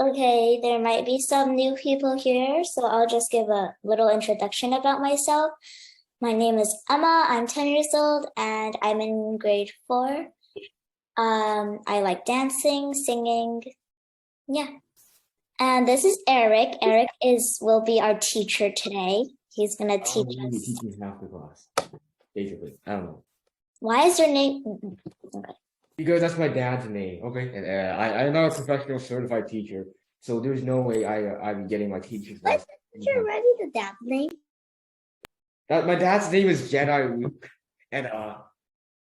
Okay, there might be some new people here, so I'll just give a little introduction about myself. My name is Emma. I'm 10 years old and I'm in grade 4. I like dancing, singing. Yeah. And this is Eric. Eric will be our teacher today. He's gonna teach Maybe us. teaching half the class, basically. I don't know. Why is your name? Okay. Because that's my dad's name. Okay. And I'm not a professional certified teacher, so there's no way I'm getting my teacher's What's license. already the dad name? That my dad's name is Jedi Luke, and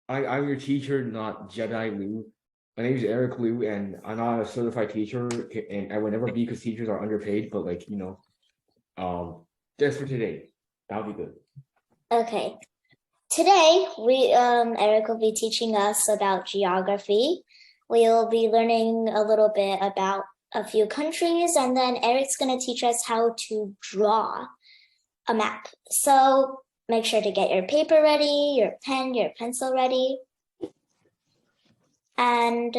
I'm your teacher, not Jedi Lu. My name is Eric Liu, and I'm not a certified teacher, and I would never be because teachers are underpaid. But like just for today, that'll be good. Okay. Today, Eric will be teaching us about geography. We'll be learning a little bit about a few countries, and then Eric's going to teach us how to draw a map. So make sure to get your paper ready, your pen, your pencil ready. And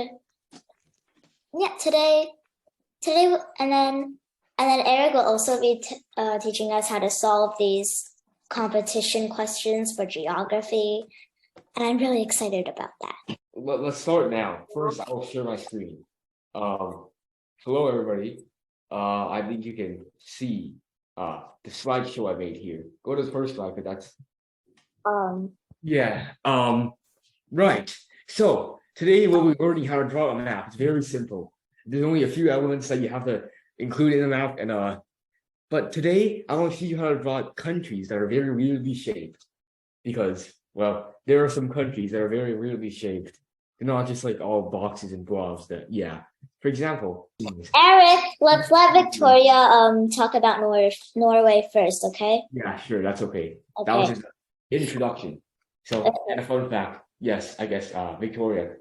yeah, today, and then Eric will also be teaching us how to solve these competition questions for geography, and I'm really excited about that. Let's start now. First, I'll share my screen. Hello, everybody. I think you can see the slideshow I made here. Go to the first slide, but that's yeah. Right. So today we'll be learning how to draw a map. It's very simple. There's only a few elements that you have to include in the map, and but today I want to teach you how to draw countries that are very weirdly shaped, because well, there are some countries that are very weirdly shaped. They're not just like all boxes and blobs. That yeah. For example, Eric, let's let Victoria talk about Norway first, okay? Yeah, sure, that's okay. Okay. That was just an introduction. So, and a fun fact. Yes, I guess Victoria.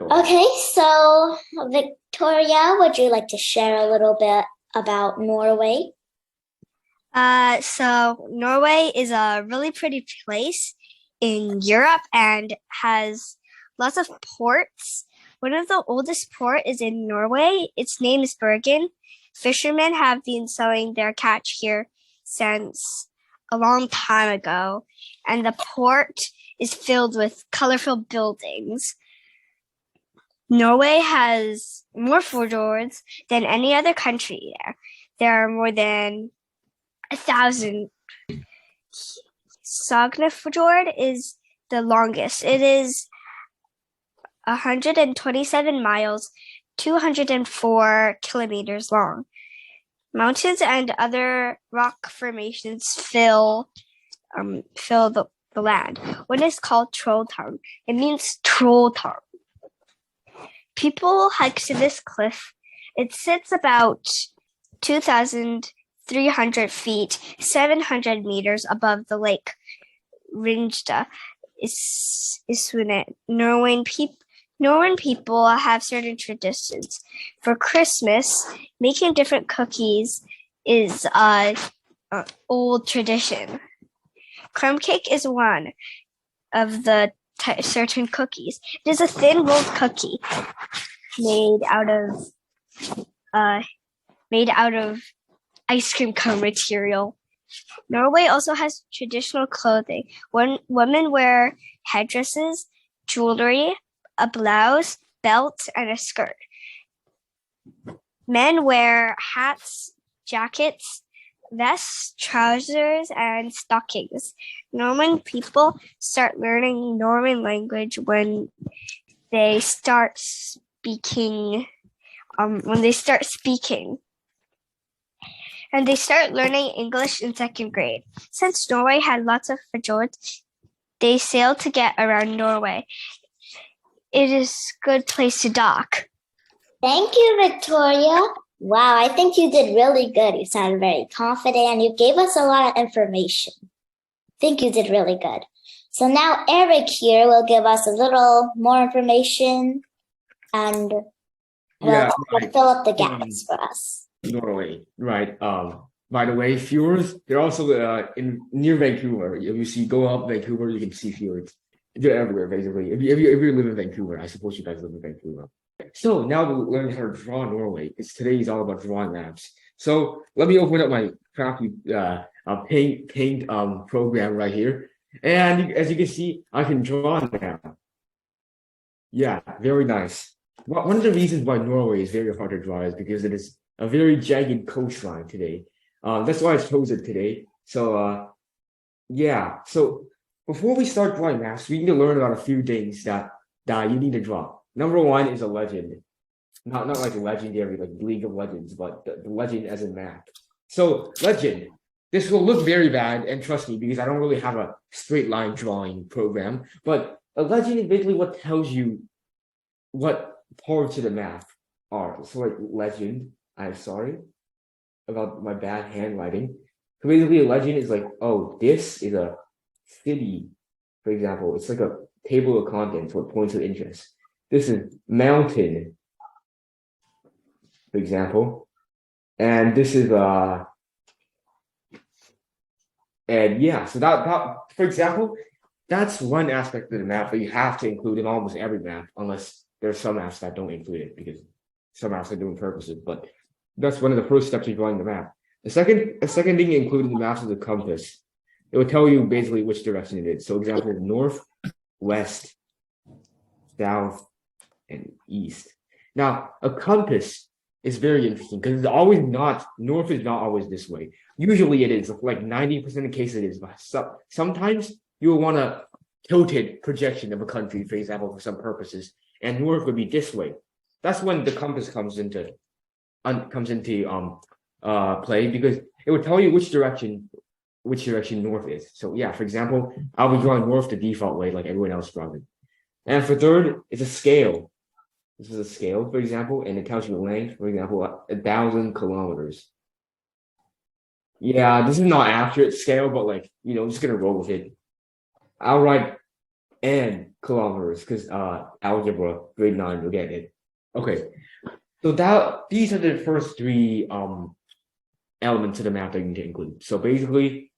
Okay, so Victoria, would you like to share a little bit about Norway? So Norway is a really pretty place in Europe and has lots of ports. One of the oldest port is in Norway. Its name is Bergen. Fishermen have been selling their catch here since a long time ago, and the port is filled with colorful buildings. Norway has more fjords than any other country there. There are more than 1,000. Sognefjord is the longest. It is 127 miles, 204 kilometers long. Mountains and other rock formations fill the land. One is called Trolltang. It means troll tongue. People hike to this cliff. It sits about 2,300 feet, 700 meters above the lake. Ringstad is Norwegian people have certain traditions. For Christmas, making different cookies is an old tradition. Crumb cake is one of the certain cookies. It is a thin rolled cookie made out of ice cream cone material. Norway also has traditional clothing. Women wear headdresses, jewelry, a blouse, belt, and a skirt. Men wear hats, jackets, vests, trousers, and stockings. Norwegian people start learning Norwegian language when they start speaking. And they start learning English in 2nd grade. Since Norway had lots of fjords, they sailed to get around Norway. It is a good place to dock. Thank you, Victoria. Wow, I think you did really good. You sounded very confident and you gave us a lot of information. I think you did really good. So now Eric here will give us a little more information and will fill up the gaps for us. Norway, right? By the way, fjords, they're also near Vancouver. If you go up Vancouver, you can see fjords. They're everywhere, basically. If you live in Vancouver, I suppose you guys live in Vancouver. So now we're learning how to draw Norway. Today is all about drawing maps. So let me open up my crafty paint program right here. And as you can see, I can draw now. Yeah, very nice. One of the reasons why Norway is very hard to draw is because it is a very jagged coastline today. That's why I chose it today. So yeah. So before we start drawing maps, we need to learn about a few things that you need to draw. Number one is a legend. Not like a legendary, like League of Legends, but the legend as a map. So legend. This will look very bad, and trust me, because I don't really have a straight line drawing program. But a legend is basically what tells you what parts of the map are. So like legend, I'm sorry about my bad handwriting. So basically a legend is like, oh, this is a city, for example. It's like a table of contents or points of interest. This is mountain, for example. And this is and yeah, so that for example, that's one aspect of the map that you have to include in almost every map, unless there's some maps that don't include it because some maps are doing purposes. But that's one of the first steps of drawing the map. The second thing included in the maps is the compass. It will tell you basically which direction it is. So example, north, west, south, and east. Now, a compass is very interesting because it's always not, north is not always this way. Usually it is, like 90% of cases it is, but sometimes you will want a tilted projection of a country, for example, for some purposes, and north would be this way. That's when the compass comes into play, because it would tell you which direction north is. So yeah, for example, I'll be drawing north the default way like everyone else draws it. And for third, it's a scale. This is a scale, for example, and it tells you the length, for example, 1,000 kilometers. Yeah, this is not accurate scale, but like, I'm just gonna roll with it. I'll write n kilometers because algebra grade 9 will get it. Okay, so these are the first three elements of the map that you need to include. So basically,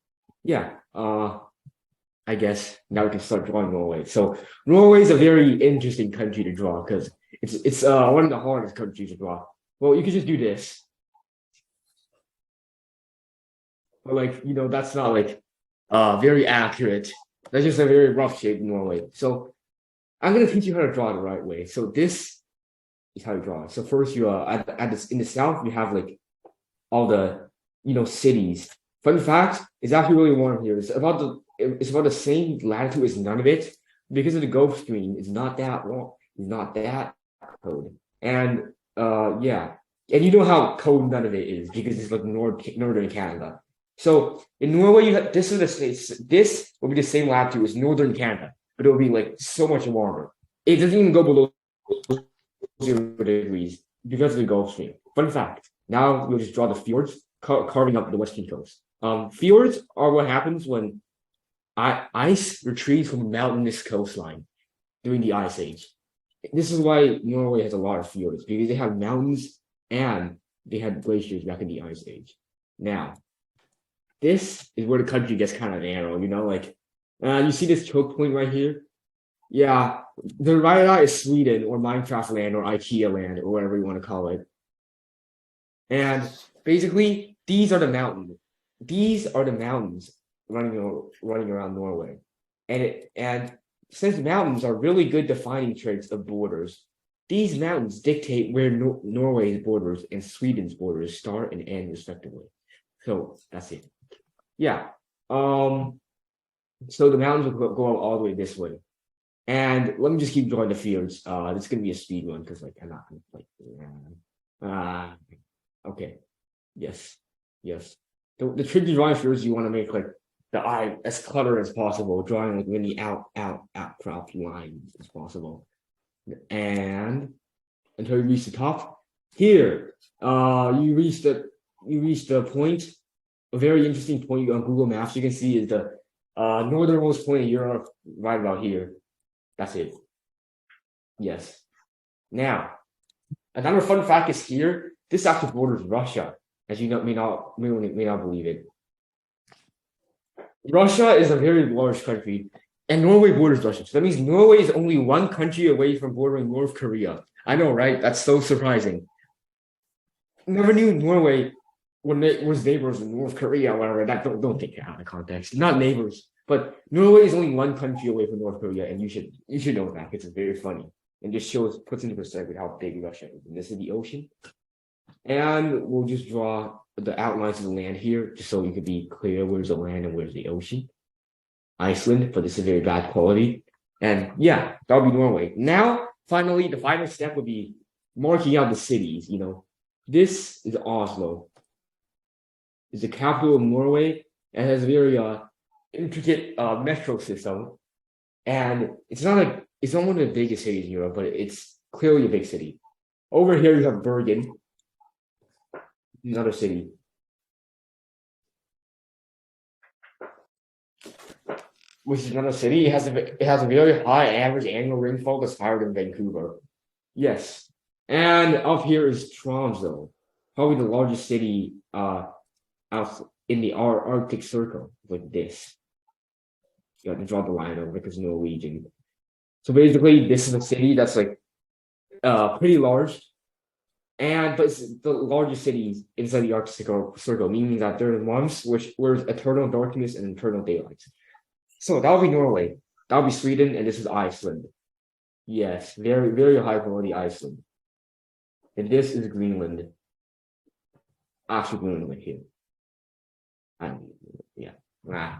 yeah, I guess now we can start drawing Norway. So Norway is a very interesting country to draw because it's one of the hardest countries to draw. Well, you could just do this. But like, that's not like very accurate. That's just a very rough shape Norway. So I'm gonna teach you how to draw the right way. So this is how you draw it. So first you in the south you have like all the cities. Fun fact, it's actually really warm here. It's about the same latitude as none of it. Because of the Gulf Stream, it's not that warm. It's not that cold. And yeah. And you know how cold none of it is because it's like northern Canada. So in Norway, you have this will be the same latitude as northern Canada, but it will be like so much warmer. It doesn't even go below 0 degrees because of the Gulf Stream. Fun fact. Now we'll just draw the fjords, carving up the western coast. Fjords are what happens when ice retreats from a mountainous coastline during the Ice Age. This is why Norway has a lot of fjords, because they have mountains and they had glaciers back in the Ice Age. Now, this is where the country gets kind of narrow, like you see this choke point right here? Yeah, the right eye is Sweden or Minecraft land or IKEA land or whatever you want to call it. And basically, these are the mountains. These are the mountains running around Norway. And since mountains are really good defining traits of borders, these mountains dictate where Norway's borders and Sweden's borders start and end respectively. So that's it. Yeah. So the mountains will go all the way this way. And let me just keep drawing the fields. This is gonna be a speed one because like I'm not gonna okay. Yes. The tricky drawing fields you want to make like the eye as cluttered as possible, drawing like really outcropped lines as possible. And until you reach the top. Here, you reach the point. A very interesting point on Google Maps you can see is the northernmost point in Europe, right about here. That's it. Yes. Now, another fun fact is here. This actually borders Russia, as you may not believe it. Russia is a very large country, And Norway borders Russia. So that means Norway is only one country away from bordering North Korea. I know, right? That's so surprising. Never knew Norway was neighbors with North Korea or whatever. That don't take it out of context. Not neighbors, but Norway is only one country away from North Korea, and you should know that. It's very funny and just puts into perspective how big Russia is. And this is the ocean, and we'll just draw the outlines of the land here, just so you can be clear where's the land and where's the ocean. Iceland, but this is very bad quality. And yeah, that'll be Norway. Now, finally, the final step would be marking out the cities. This is Oslo. It's the capital of Norway and has a very intricate metro system. And it's not one of the biggest cities in Europe, but it's clearly a big city. Over here you have Bergen, another city. Which is another city. It has a very high average annual rainfall that's higher than Vancouver. Yes. And up here is Tromsø, probably the largest city out in the Arctic Circle, like this. You have to draw the line over because it's Norwegian. So basically, this is a city that's like pretty large, but it's the largest city inside the Arctic Circle, meaning that there are months where eternal darkness and eternal daylight. So that'll be Norway. That'll be Sweden, and this is Iceland. Yes, very, very high quality Iceland. And this is Greenland. Actually, Greenland right here.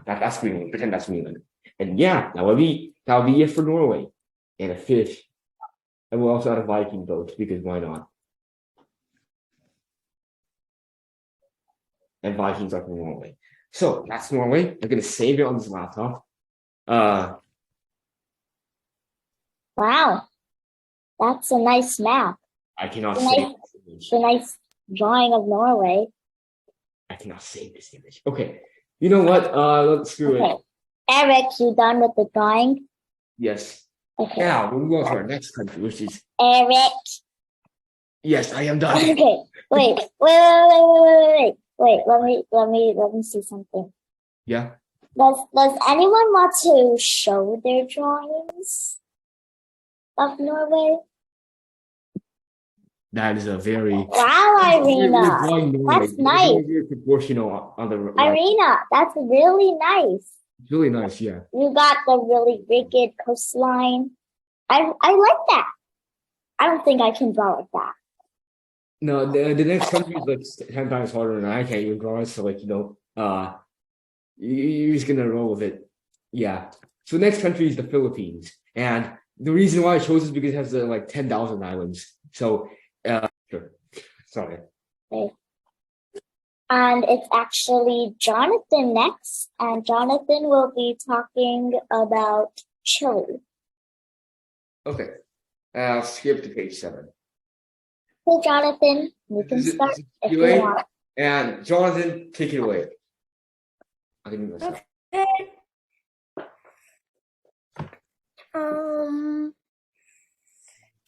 That's Greenland. Pretend that's Greenland. And yeah, that'll be it for Norway. And a fish. And we'll also add a Viking boat, because why not? And Vikings are from Norway. So that's Norway. I'm gonna save it on this laptop. Wow, that's a nice map. I cannot It's a save nice, this image. it's a nice drawing of Norway. I cannot save this image. Okay. You know what? Let's screw Okay. it. Eric, you done with the drawing? Yes. Okay. Now we'll move on to our next country, which is Eric. yes, I am done. Okay. Wait. Let me see something. Yeah. Does anyone want to show their drawings of Norway? That is a very Wow, Irina. That's nice. Very proportional on the right. Irina, that's really nice. It's really nice, yeah. You got the really rigid coastline. I like that. I don't think I can draw like that. No, the next country is like 10 times harder than I can't even draw it. So you're just gonna roll with it. Yeah. So the next country is the Philippines, and the reason why I chose is because it has like 10,000 islands. So, sure. Sorry. Okay. And it's actually Jonathan next, and Jonathan will be talking about Chile. Okay. I'll skip to page 7. Hey, Jonathan, you can This is start if you Chile, want. and Jonathan, take it away. I can do myself. Okay.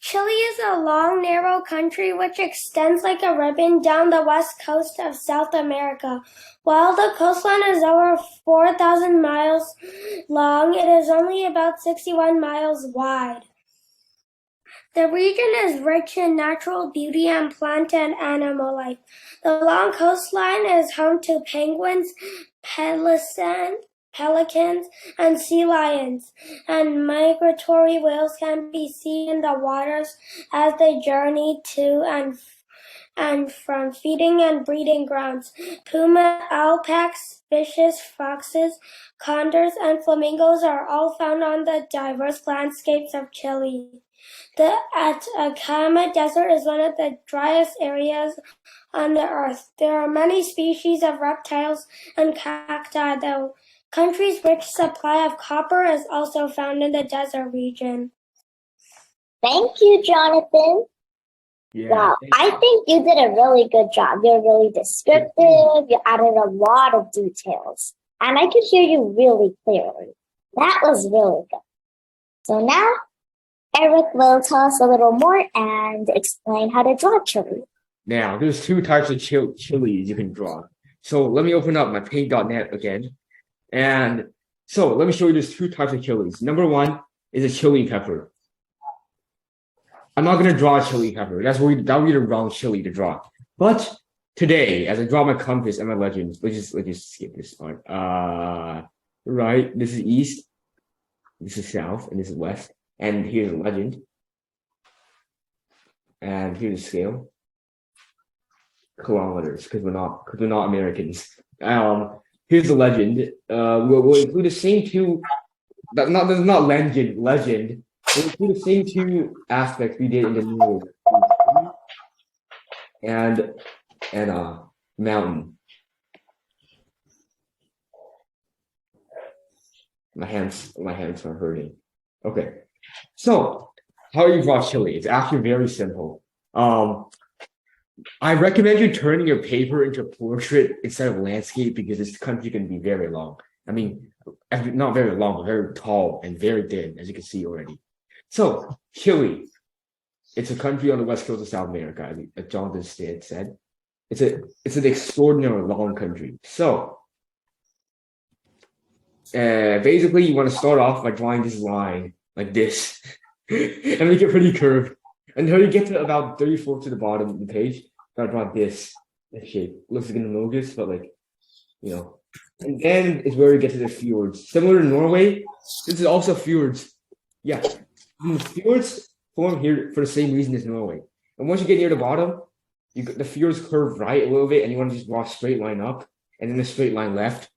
Chile is a long, narrow country which extends like a ribbon down the west coast of South America. While the coastline is over 4,000 miles long, it is only about 61 miles wide. The region is rich in natural beauty and plant and animal life. The long coastline is home to penguins, pelicans, and sea lions, and migratory whales can be seen in the waters as they journey to and from feeding and breeding grounds. Puma, alpacs, fishes, foxes, condors, and flamingos are all found on the diverse landscapes of Chile. The Atacama Desert is one of the driest areas on the earth. There are many species of reptiles and cacti. The country's rich supply of copper is also found in the desert region. Thank you, Jonathan. Yeah. Wow, I think you did a really good job. You're really descriptive. You added a lot of details, and I could hear you really clearly. That was really good. So now, Eric will tell us a little more and explain how to draw Chile. Now, there's 2 types of chilies you can draw. So let me open up my paint.net again. And So let me show you there's two types of chilies. Number one is a chili pepper. I'm not gonna draw a chili pepper. That would be the wrong chili to draw. But today, as I draw my compass and my legend, let's just skip this part. Right, this is east, this is south, and this is west. And here's a legend. And here's the scale. Kilometers, because we're not Americans. Here's the legend. We'll include the same two. That's not legend. We'll include the same two aspects we did in the New York and mountain. My hands are hurting. Okay, so how do you draw Chile? It's actually very simple. I recommend you turning your paper into a portrait instead of landscape because this country can be very long. I mean, not very long, but very tall and very thin, as you can see already. So, Chile, it's a country on the west coast of South America, as Jonathan said. It's an extraordinarily long country. So, basically, you want to start off by drawing this line like this and make it pretty curved. Until you get to about 34 to the bottom of the page, gotta draw this shape. Looks like an locust, but like, And then is where we get to the fjords. Similar to Norway, this is also fjords. Yeah, the fjords form here for the same reason as Norway. And once you get near the bottom, the fjords curve right a little bit, and you want to just draw a straight line up, and then a straight line left,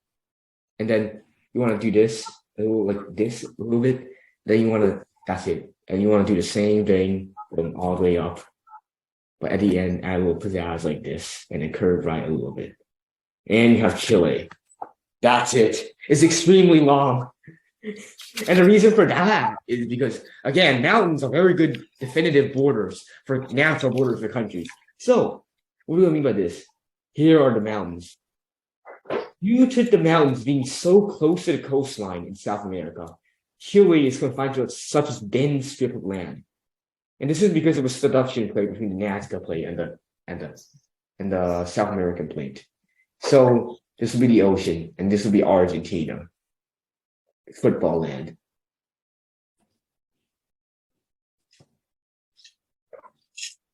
and then you want to do this, like this a little bit. Then you want to, that's it, and you want to do the same thing. All the way up, but at the end, add a little pizzazz like this, and then curve right a little bit. And you have Chile. That's it. It's extremely long. And the reason for that is because, again, mountains are very good definitive borders for natural borders for countries. So, what do I mean by this? Here are the mountains. Due to the mountains being so close to the coastline in South America, Chile is confined to such a thin strip of land. And this is because of a subduction plate between the Nazca plate and the South American plate. So this will be the ocean, and this will be Argentina, football land.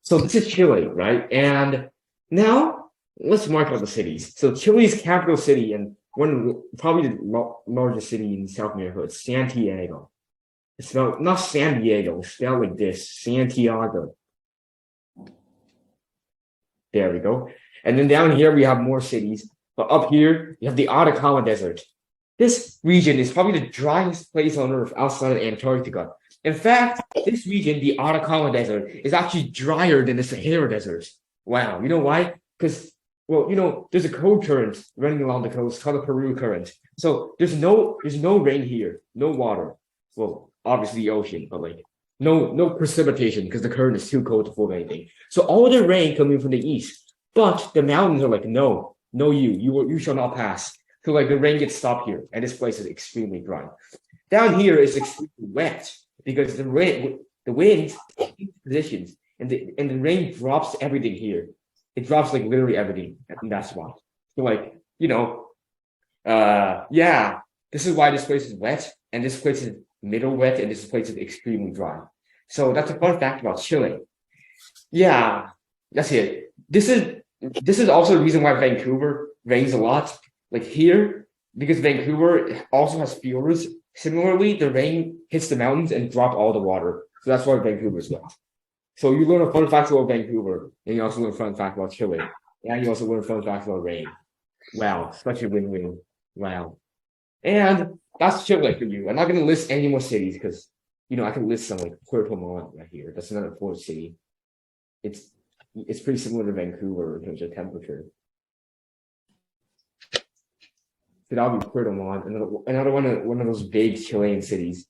So this is Chile, right? And now let's mark out the cities. So Chile's capital city and probably the largest city in South America is Santiago. It's spelled not San Diego, it's spelled like this, Santiago. There we go. And then down here we have more cities, but up here you have the Atacama Desert. This region is probably the driest place on Earth outside of Antarctica. In fact, this region, the Atacama Desert, is actually drier than the Sahara Desert. Wow, you know why? Because, there's a cold current running along the coast called the Peru Current. So there's no rain here, no water. Well, obviously the ocean, but like no precipitation because the current is too cold to form anything. So all the rain coming from the east, but the mountains are like, no, you shall not pass. So like the rain gets stopped here, and this place is extremely dry. Down here is extremely wet because the wind positions, and the rain drops everything here. It drops like literally everything, and that's why. So like this is why this place is wet, and this place is middle wet, and this place is extremely dry. So that's a fun fact about Chile. Yeah, that's it. This is also the reason why Vancouver rains a lot. Like here, because Vancouver also has fjords. Similarly, the rain hits the mountains and drop all the water. So that's why Vancouver is wet. So you learn a fun fact about Vancouver, and you also learn a fun fact about Chile. And you also learn a fun fact about rain. Wow, such a win-win. Wow. And that's Chile for you. I'm not going to list any more cities because, I can list some like Puerto Montt right here. That's another port city. It's pretty similar to Vancouver in terms of temperature. So that'll be Puerto Montt, another one of those big Chilean cities.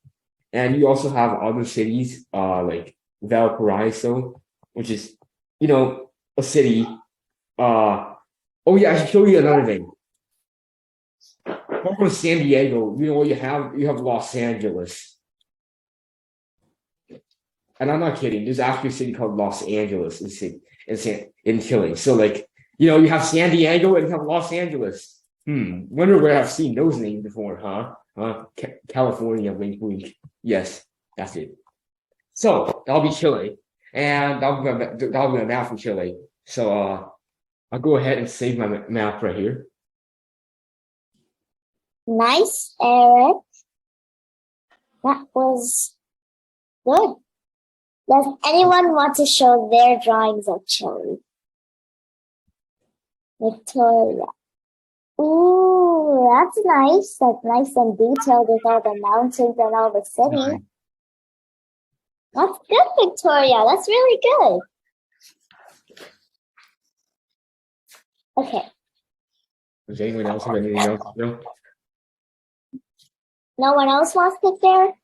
And you also have other cities like Valparaiso, which is, a city. I should show you another thing. From San Diego, what you have Los Angeles. And I'm not kidding. There's actually a city called Los Angeles in Chile. So like, you have San Diego and you have Los Angeles. Wonder where I've seen those names before, huh? California, wink, wink. Yes, that's it. So that'll be Chile, and that'll be a map from Chile. So I'll go ahead and save my map right here. Nice, Eric. That was good. Does anyone want to show their drawings of Chile? Victoria. Ooh, that's nice. That's nice and detailed with all the mountains and all the city. That's good, Victoria. That's really good. Okay. Does anyone else have anything else? No? No one else wants to share?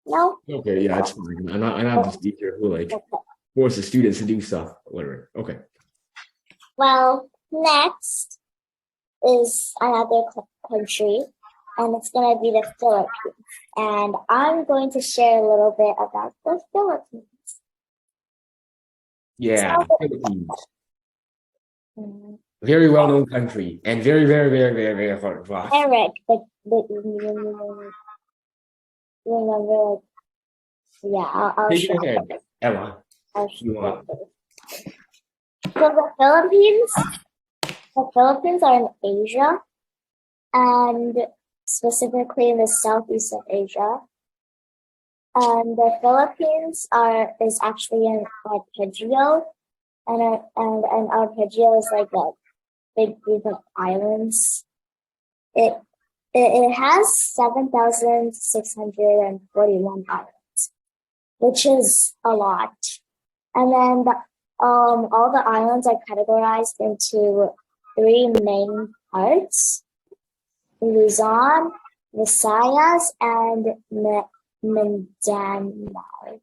No? Okay, yeah, it's fine. I'm not this teacher who like Okay. force the students to do stuff, whatever. Okay. Well, next is another country, and it's going to be the Philippines. And I'm going to share a little bit about the Philippines. Yeah, So- Philippines. Mm, Very well-known country and very, very, very, very, very hard to draw. Eric, remember, yeah, I'll Take show it ahead, Emma. I'll You want? So the Philippines are in Asia, and specifically in the southeast of Asia. And the Philippines is actually an arpeggio, and an arpeggio is like a big group of islands. It has 7,641 islands, which is a lot. And then all the islands are categorized into 3 main parts: Luzon, Visayas, and Mindanao.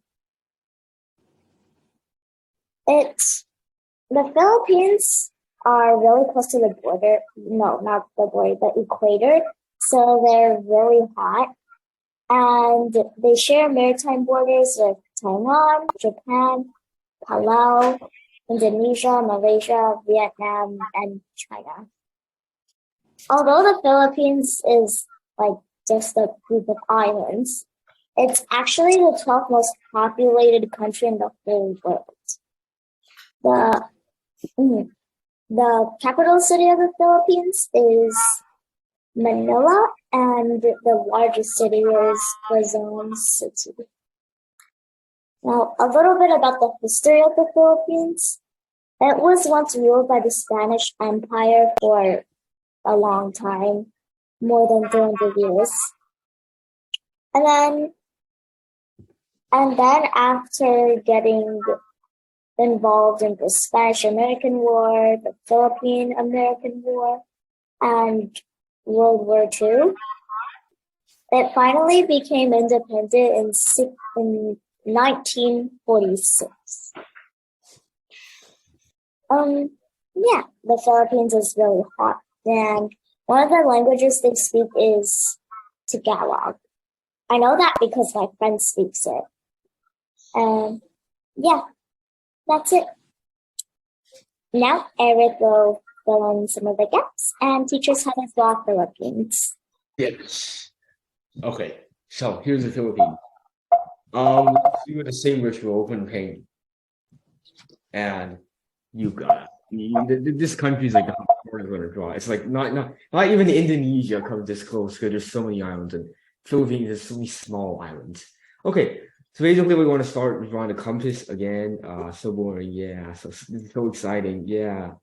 The Philippines are really close to the border. No, not the border, the equator. So they're really hot. And they share maritime borders with Taiwan, Japan, Palau, Indonesia, Malaysia, Vietnam, and China. Although the Philippines is like just a group of islands, it's actually the 12th most populated country in the whole world. The capital city of the Philippines is Manila, and the largest city is Quezon City. Now, a little bit about the history of the Philippines. It was once ruled by the Spanish Empire for a long time, more than 200 years. And then after getting involved in the Spanish-American War, the Philippine-American War, and World War II, it finally became independent in 1946. Yeah, the Philippines is really hot, and one of the languages they speak is Tagalog. I know that because my friend speaks it. And yeah, that's it. Now Eric will fill in some of the gaps and teach us how to draw Philippines. Yes. Okay. So here's the Philippines. Let's do the same ritual, open paint. And you got this country is like the hardest one to draw. It's like not even Indonesia comes this close because there's so many islands, and Philippines has so many small islands. Okay, so basically we want to start drawing the compass again. So boring, yeah. So exciting, yeah.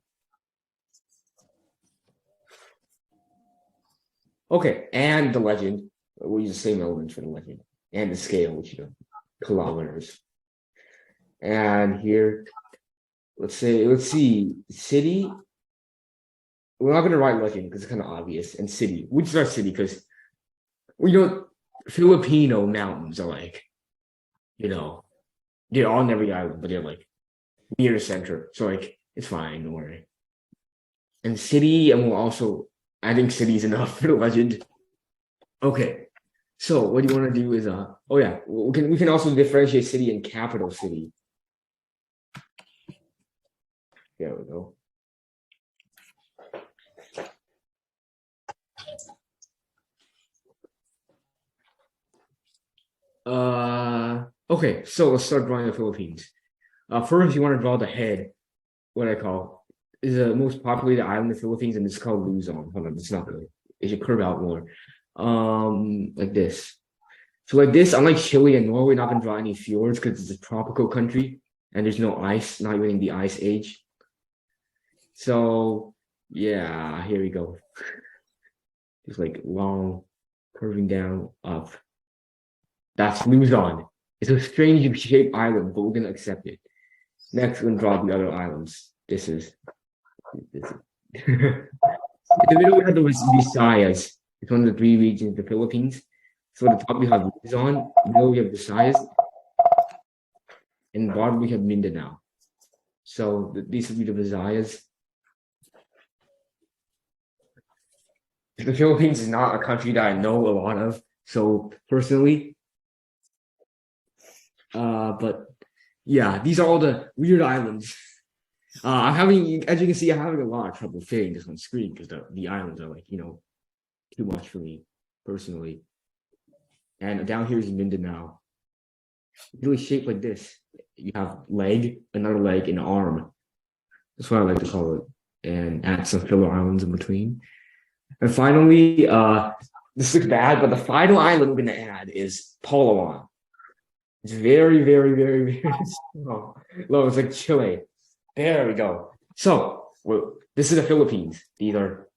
Okay, and the legend. We use the same elements for the legend and the scale, which kilometers. And here, let's see, city. We're not gonna write legend because it's kind of obvious. And city, we just start city because Filipino mountains are like, they're on every island, but they're like near the center. So like it's fine, don't worry. And city, and I think city is enough for the legend. Okay. So what you want to do is we can also differentiate city and capital city. There we go. Okay, so let's start drawing the Philippines. First, you want to draw the head. What I call is the most populated island in the Philippines, and it's called Luzon. Hold on, it's not good. It should curve out more. Like this. So like this, unlike Chile and Norway, not gonna draw any fjords because it's a tropical country and there's no ice, not even in the ice age. So yeah, here we go. Just like long, curving down up. That's Luzon. It's a strangely shaped island, but we're gonna accept it. Next, we're gonna draw the other islands. This is. In the middle, we have the Visayas. It's one of the 3 regions of the Philippines. So at the top we have Luzon, middle we have Visayas, and bottom we have Mindanao. So these would be the Visayas. The Philippines is not a country that I know a lot of, so personally. But yeah, these are all the weird islands. I'm having, as you can see, I'm having a lot of trouble fitting this on screen because the islands are like, too much for me personally. And down here is Mindanao. Really shaped like this. You have leg, another leg, and arm. That's what I like to call it. And add some filler islands in between. And finally, this looks bad, but the final island we're gonna add is Palawan. It's very, very, very, very small. Look, it's like Chile. There we go. So, this is the Philippines. These are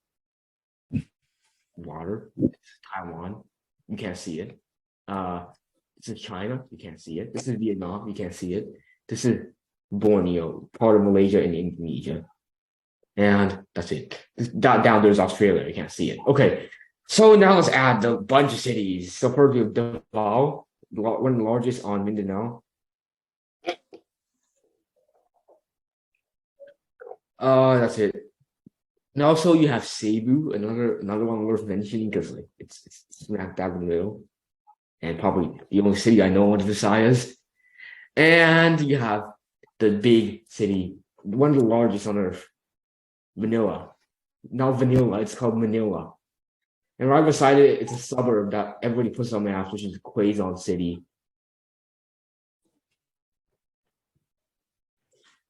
water. This is Taiwan. You can't see it. This is China. You can't see it. This is Vietnam. You can't see it. This is Borneo, part of Malaysia and Indonesia. And that's it. Down there's Australia. You can't see it. Okay. So now let's add the bunch of cities. So first we have Davao, one of the largest on Mindanao. That's it. And also you have Cebu, another one worth mentioning because like it's smack dab in the middle, and probably the only city I know is Visayas. And you have the big city, one of the largest on earth, Manila. Not Vanilla, it's called Manila. And right beside it, it's a suburb that everybody puts on maps, which is Quezon City.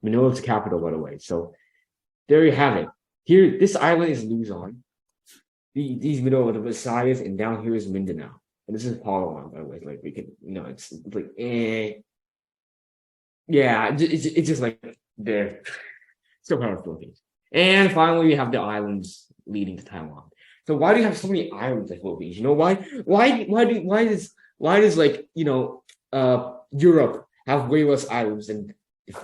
Manila is the capital, by the way. So there you have it. Here, this island is Luzon. These middle of the Visayas, and down here is Mindanao. And this is Palawan, by the way. Like we can, it's like yeah, it's just like there. Still part of the Philippines. And finally, we have the islands leading to Taiwan. So why do you have so many islands in the Philippines? You know why? Why does like Europe have way less islands than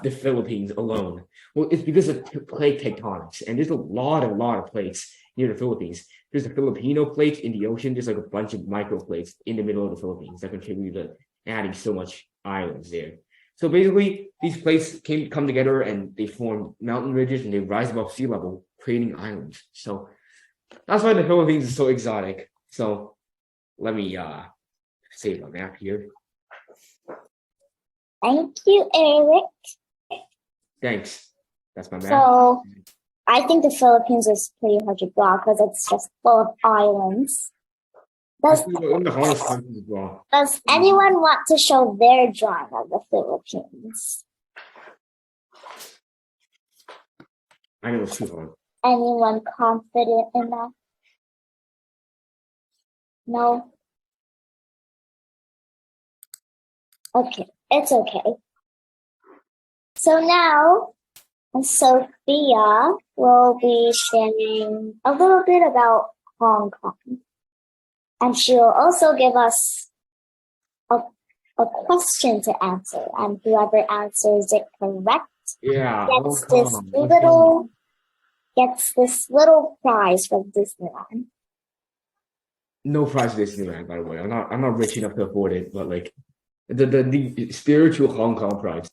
the Philippines alone? Well, it's because of plate tectonics, and there's a lot of plates near the Philippines. There's a Filipino plate in the ocean. There's like a bunch of microplates in the middle of the Philippines that contribute to adding so much islands there. So basically, these plates come together and they form mountain ridges and they rise above sea level, creating islands. So that's why the Philippines is so exotic. So let me save my map here. Thank you, Eric. Thanks. That's my map. So I think the Philippines is pretty hard to draw because it's just full of islands. Does anyone want to show their drawing of the Philippines? I know it's too hard. Anyone confident in that? No? Okay, it's okay. So now, Sophia will be sharing a little bit about Hong Kong. And she will also give us a question to answer. And whoever answers it correct gets this little prize from Disneyland. No prize for Disneyland, by the way. I'm not rich enough to afford it, but like the spiritual Hong Kong prize.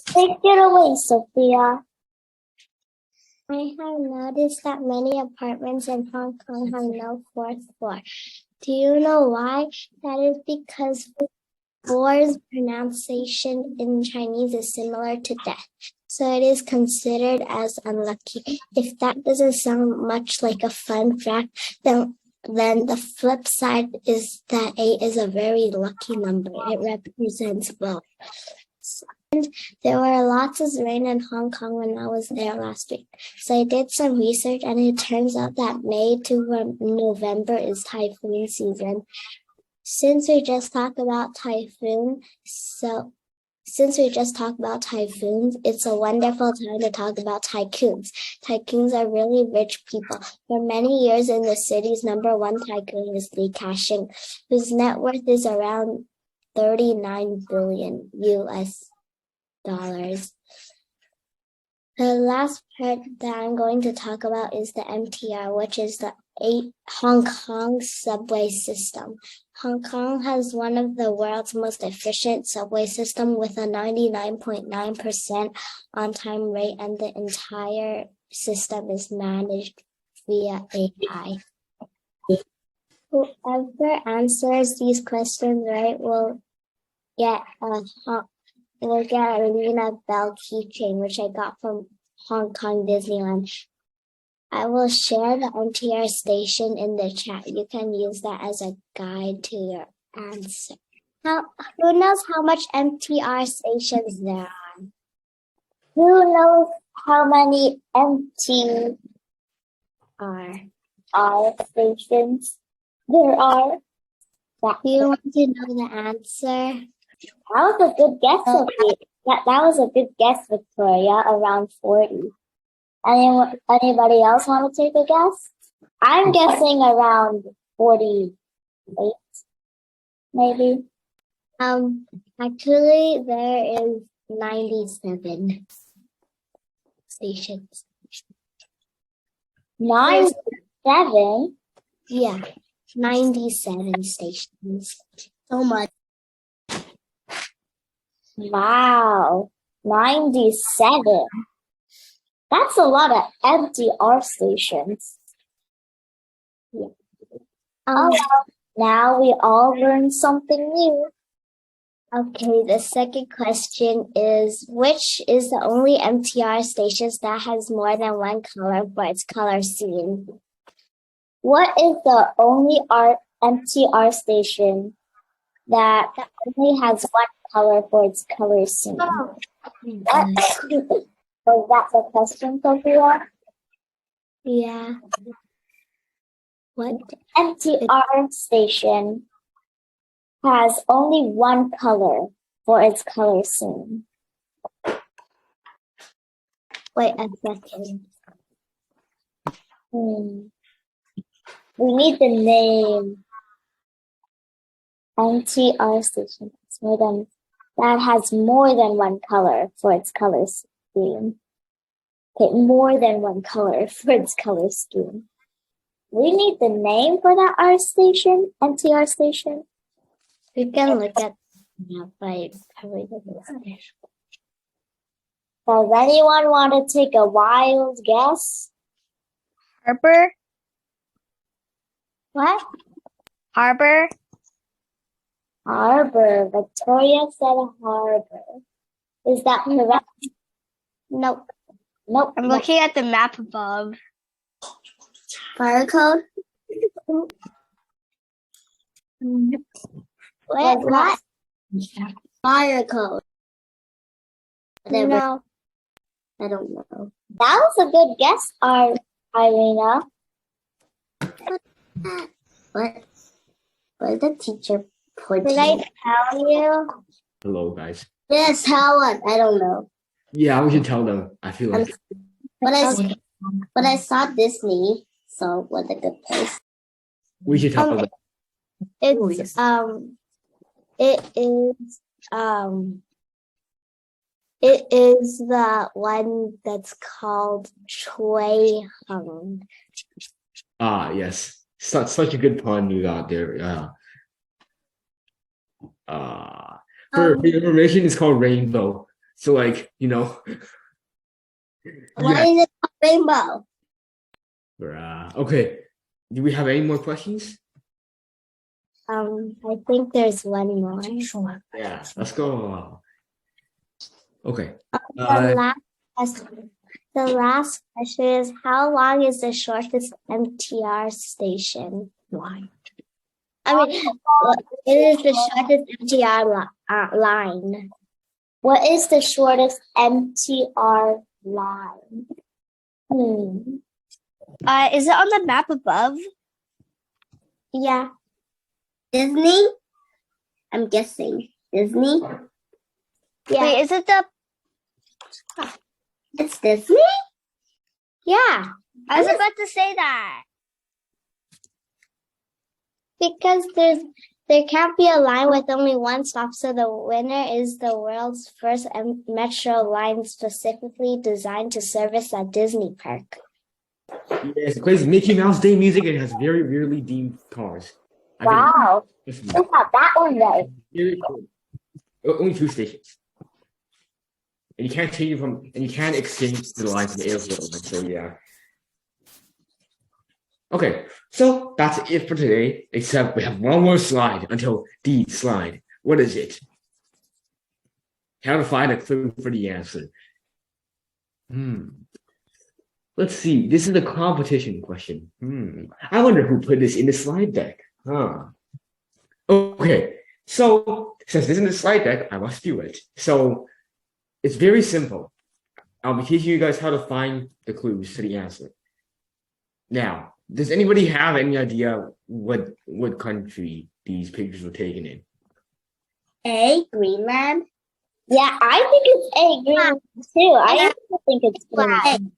Take it away, Sophia. I have noticed that many apartments in Hong Kong have no fourth floor. Do you know why? That is because floor's pronunciation in Chinese is similar to death, so it is considered as unlucky. If that doesn't sound much like a fun fact, then then the flip side is that 8 is a very lucky number. It represents wealth. And there were lots of rain in Hong Kong when I was there last week. So I did some research and it turns out that May to November is typhoon season. Since we just talked about typhoons, it's a wonderful time to talk about tycoons. Tycoons are really rich people. For many years in the city's number one tycoon is Li Ka-shing, whose net worth is around 39 billion US dollars. The last part that I'm going to talk about is the MTR, which is the Hong Kong subway system. Hong Kong has one of the world's most efficient subway system with a 99.9% on-time rate, and the entire system is managed via AI. Whoever answers these questions right will get a Lena Bell keychain, which I got from Hong Kong Disneyland. I will share the MTR station in the chat. You can use that as a guide to your answer. Now, who knows how much MTR stations there are? Who knows how many MTR stations there are? Do you want to know the answer? That was a good guess, Sophie. That was a good guess, Victoria, around 40. Anybody else want to take a guess? I'm guessing around 48, maybe. Actually, there is 97 stations. 97? Yeah, 97 stations. So much. Wow, 97. That's a lot of MTR stations. Yeah. Now we all learned something new. Okay, the second question is, which is the only MTR stations that has more than one color for its color scheme? What is the only MTR station that only has one color for its color scheme? Was that the question, Sophia? Yeah. What? MTR station has only one color for its color scheme. Wait a second. We need the name. MTR station that has more than one color for its color scheme. Okay, more than one color for its color scheme. We need the name for that MTR station. We can look at that by everything. Does anyone want to take a wild guess? Harbor? What? Harbor? Harbor. Victoria said harbor. Is that correct? Nope. Nope. I'm looking at the map above. Fire code? What? Fire code. No. I don't know. That was a good guess, Irina. What did the teacher put? Did I tell you? Hello, guys. Yes, Howard. I don't know. Yeah, we should tell them. I feel like But I saw Disney, so what a good place. we should tell them. It's it is the one that's called Shui Hung. Ah, yes. Such a good pun you got there. Yeah. For your information, it's called Rainbow. So, like, you know. Why is it called Rainbow? Okay. Do we have any more questions? I think there's one more. Yeah, let's go. Okay. The last question is, how long is the shortest MTR station? line. I mean, it is the shortest MTR line. What is the shortest MTR line? Is it on the map above? Yeah. Disney? I'm guessing. Disney? Yeah. Wait, is it the? It's Disney? Yeah. I was about to say that. Because there can't be a line with only one stop, so the winner is the world's first metro line specifically designed to service a Disney park. Yes, it plays Mickey Mouse Day music and has very weirdly themed cars. Wow. Who got that one right? Very cool. Only 2 stations. And you can't change and you can't exchange the lines from the airfield. So yeah. Okay, so that's it for today, except we have one more slide until the slide. What is it? How to find a clue for the answer. Let's see. This is a competition question. I wonder who put this in the slide deck. Okay, so since this is in the slide deck, I must do it. So it's very simple. I'll be teaching you guys how to find the clues to the answer. Now, does anybody have any idea what country these pictures were taken in? A, Greenland. Yeah, I think it's A, Greenland too. I also think it's Greenland.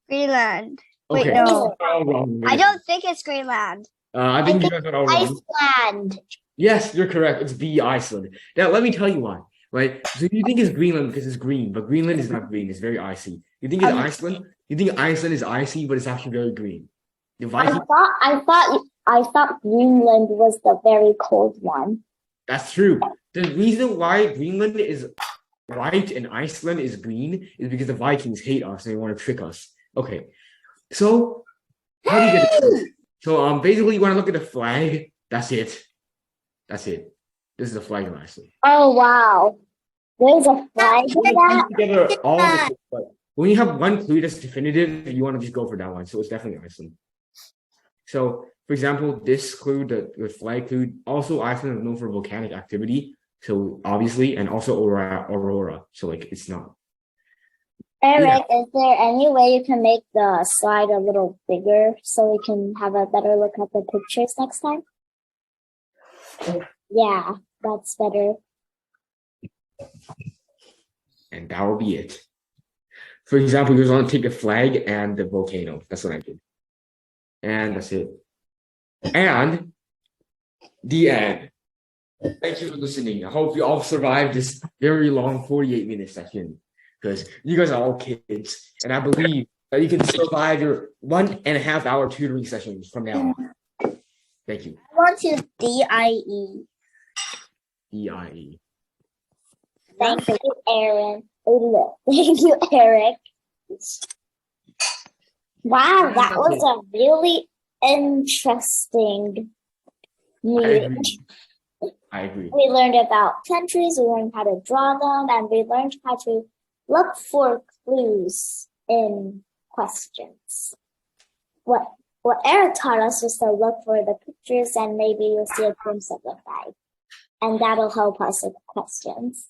Greenland. Wait, Okay, no. all wrong. I don't think it's Greenland. I think you guys are all wrong. Iceland. Yes, you're correct. It's B, Iceland. Now, let me tell you why. Right? So you think it's Greenland because it's green, but Greenland is not green. It's very icy. You think it's Iceland? You think Iceland is icy, but it's actually very green. I thought Greenland was the very cold one. That's true. The reason why Greenland is white and Iceland is green is because the Vikings hate us and they want to trick us. Okay, so how do you get it? So basically you want to look at the flag. That's it. That's it. This is the flag of Iceland. Oh wow, there's a flag for that. Together all the when you have one clue that's definitive, you want to just go for that one. So it's definitely Iceland. So, for example, this clue, the flag clue, also Iceland is known for volcanic activity. So obviously, and also aurora. So like it's not. Eric, is there any way you can make the slide a little bigger so we can have a better look at the pictures next time? Yeah, that's better. And that will be it. For example, you just want to take the flag and the volcano. That's what I did. And that's it. And the end. Thank you for listening. I hope you all survived this very long 48-minute session because you guys are all kids. And I believe that you can survive your 1.5 hour tutoring sessions from now on. Thank you. I want to DIE. DIE. Thank you, Aaron. Thank you, Eric. Wow, that was a really interesting meeting. I agree. We learned about countries, we learned how to draw them, and we learned how to look for clues in questions. What Eric taught us was to look for the pictures and maybe you'll see a glimpse of the flag. And that'll help us with questions.